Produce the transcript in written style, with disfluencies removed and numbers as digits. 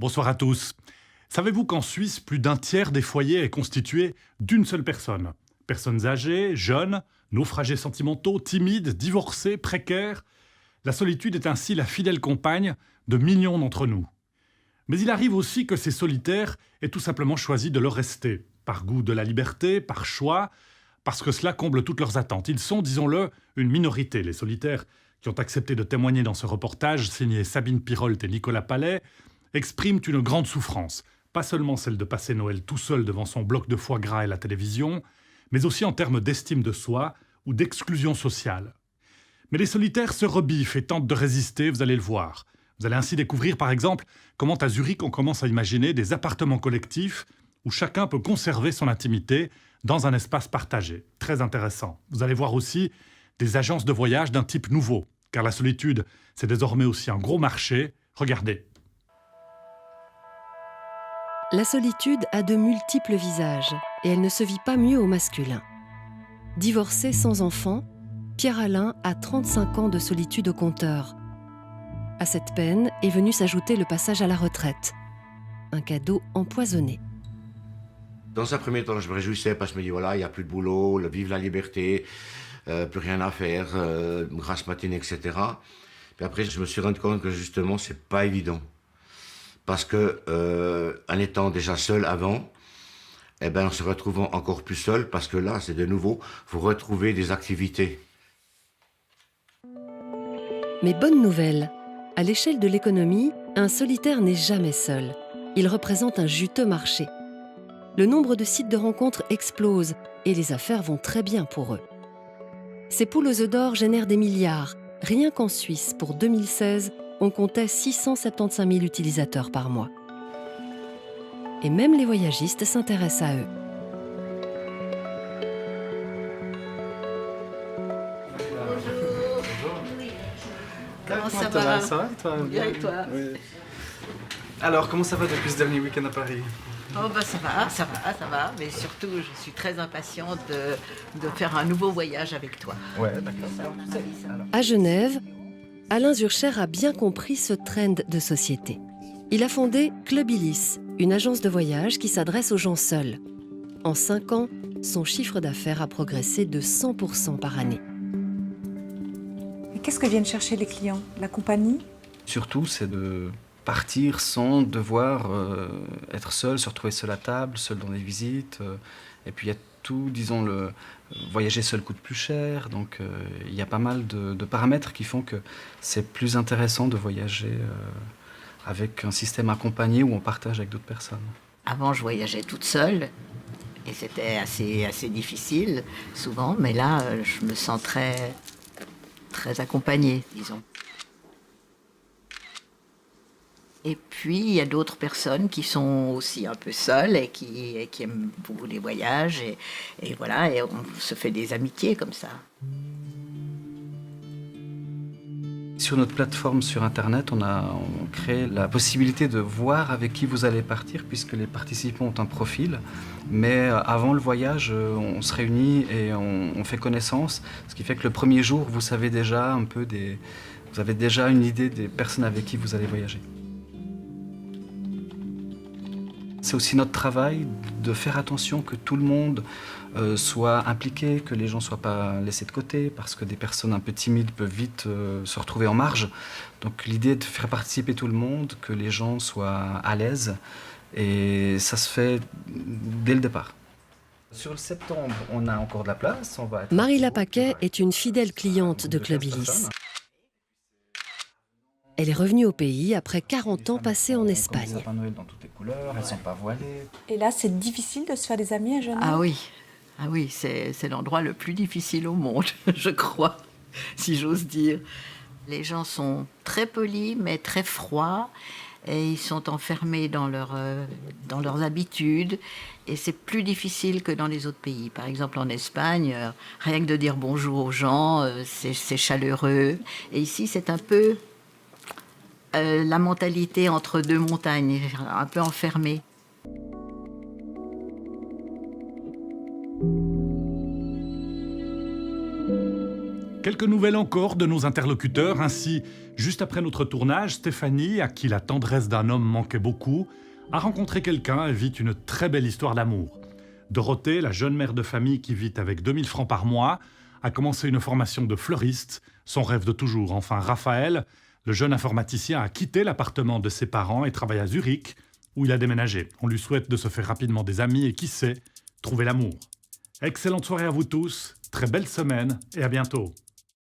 Bonsoir à tous. Savez-vous qu'en Suisse, plus d'un tiers des foyers est constitué d'une seule personne? Personnes âgées, jeunes, naufragés sentimentaux, timides, divorcés, précaires. La solitude est ainsi la fidèle compagne de millions d'entre nous. Mais il arrive aussi que ces solitaires aient tout simplement choisi de le rester, par goût de la liberté, par choix, parce que cela comble toutes leurs attentes. Ils sont, disons-le, une minorité, les solitaires qui ont accepté de témoigner dans ce reportage signé Sabine Pirolt et Nicolas Palais, expriment une grande souffrance, pas seulement celle de passer Noël tout seul devant son bloc de foie gras et la télévision, mais aussi en termes d'estime de soi ou d'exclusion sociale. Mais les solitaires se rebiffent et tentent de résister, vous allez le voir. Vous allez ainsi découvrir, par exemple, comment à Zurich on commence à imaginer des appartements collectifs où chacun peut conserver son intimité dans un espace partagé. Très intéressant. Vous allez voir aussi des agences de voyage d'un type nouveau, car la solitude, c'est désormais aussi un gros marché. Regardez. La solitude a de multiples visages et elle ne se vit pas mieux au masculin. Divorcé sans enfant, Pierre-Alain a 35 ans de solitude au compteur. À cette peine est venu s'ajouter le passage à la retraite. Un cadeau empoisonné. Dans un premier temps, je me réjouissais parce que je me dis voilà, il n'y a plus de boulot, vive la liberté, plus rien à faire, grasse matinée, etc. Puis après, je me suis rendu compte que justement, c'est pas évident. Parce que, en étant déjà seul avant, eh ben, en se retrouvant encore plus seul, parce que là, c'est de nouveau, vous retrouvez des activités. Mais bonne nouvelle, à l'échelle de l'économie, un solitaire n'est jamais seul. Il représente un juteux marché. Le nombre de sites de rencontres explose et les affaires vont très bien pour eux. Ces poules aux œufs d'or génèrent des milliards. Rien qu'en Suisse, pour 2016, on comptait 675 000 utilisateurs par mois. Et même les voyagistes s'intéressent à eux. Comment ça va? Ça va et toi? Bien et toi? Oui. Alors, comment ça va depuis ce dernier week-end à Paris? Oh bah ça va, mais surtout je suis très impatiente de faire un nouveau voyage avec toi. Ouais, d'accord. À Genève, Alain Zurcher a bien compris ce trend de société. Il a fondé Clubilis, une agence de voyage qui s'adresse aux gens seuls. En 5 ans, son chiffre d'affaires a progressé de 100% par année. Et qu'est-ce que viennent chercher les clients? La compagnie? Surtout, c'est de partir sans devoir être seul, se retrouver seul à table, seul dans des visites. Et puis il y a tout, disons, voyager seul coûte plus cher. Donc il y a pas mal de paramètres qui font que c'est plus intéressant de voyager avec un système accompagné où on partage avec d'autres personnes. Avant je voyageais toute seule et c'était assez difficile souvent, mais là je me sens très accompagnée, disons. Et puis, il y a d'autres personnes qui sont aussi un peu seules et qui aiment beaucoup les voyages. Et voilà, et on se fait des amitiés comme ça. Sur notre plateforme sur Internet, on crée la possibilité de voir avec qui vous allez partir, puisque les participants ont un profil. Mais avant le voyage, on se réunit et on fait connaissance, ce qui fait que le premier jour, vous savez déjà vous avez déjà une idée des personnes avec qui vous allez voyager. C'est aussi notre travail de faire attention que tout le monde soit impliqué, que les gens ne soient pas laissés de côté, parce que des personnes un peu timides peuvent vite se retrouver en marge. Donc l'idée est de faire participer tout le monde, que les gens soient à l'aise, et ça se fait dès le départ. Sur le septembre, on a encore de la place. Marie Lapaquet est une fidèle cliente de Clubilis. Elle est revenue au pays après 40 ans passés en Espagne. Des sapins Noël dans toutes les couleurs, elles ne sont pas voilées. Et là, c'est difficile de se faire des amis à Genève? Ah oui, c'est l'endroit le plus difficile au monde, je crois, si j'ose dire. Les gens sont très polis, mais très froids. Et ils sont enfermés dans leurs habitudes. Et c'est plus difficile que dans les autres pays. Par exemple, en Espagne, rien que de dire bonjour aux gens, c'est chaleureux. Et ici, c'est un peu la mentalité entre deux montagnes, un peu enfermée. Quelques nouvelles encore de nos interlocuteurs. Ainsi, juste après notre tournage, Stéphanie, à qui la tendresse d'un homme manquait beaucoup, a rencontré quelqu'un et vit une très belle histoire d'amour. Dorothée, la jeune mère de famille qui vit avec 2000 francs par mois, a commencé une formation de fleuriste, son rêve de toujours. Enfin, Raphaël, le jeune informaticien, a quitté l'appartement de ses parents et travaille à Zurich, où il a déménagé. On lui souhaite de se faire rapidement des amis et qui sait, trouver l'amour. Excellente soirée à vous tous, très belle semaine et à bientôt.